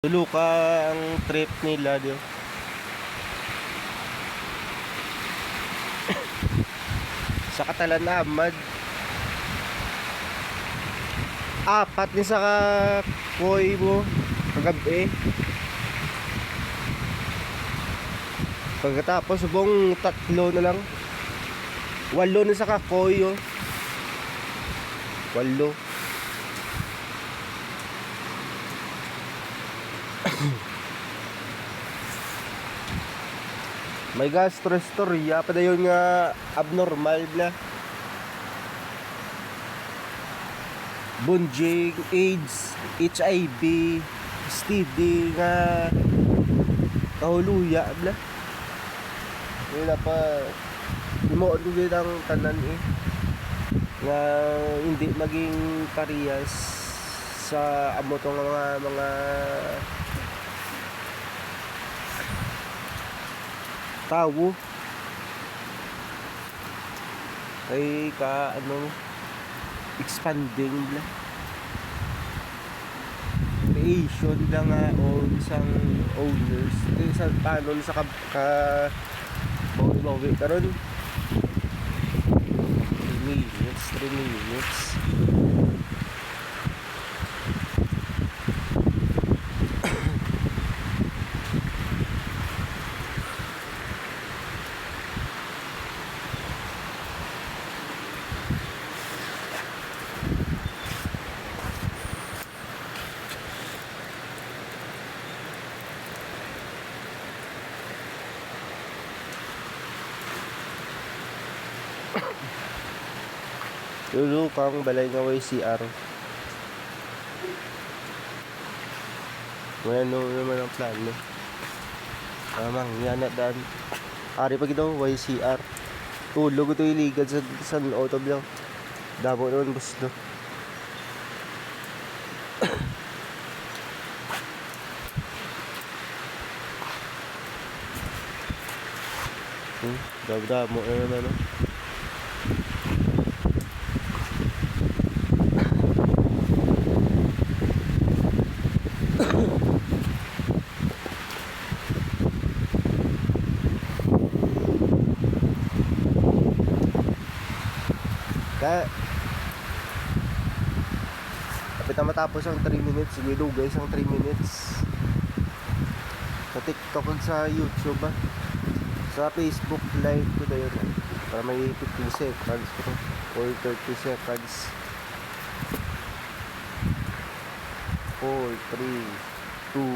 Tuluka ang trip nila dio. Sa Katalan Ahmad. Apat ni sa koy mo kagabi. Pagkatapos subong tatlo na lang. 8 na sa kakoy oh. 8. May gastrostorya pa dayon nga abnormal na. Bunjing, AIDS, HIV, STD nga kahuluya bla. Wala pa imoon ko din ang tanan nga hindi maging parehas sa amo tong mga tao ay ka expanding bla creation lang nga o isang owners isang paano sa bawi karon 3 minutes Lulu kang balay nga YCR. Ano naman ang plano? Tamang yan na dan. Ari pa gito YCR. Tulog ito iligad sa auto lang. Damo naman bus do. Damo naman no. Kaya kapit na matapos ang 3 minutes, sige guys ang 3 minutes sa TikTok at sa YouTube sa Facebook live ko na yun para may 15 seconds or 30 seconds 4, 3, 2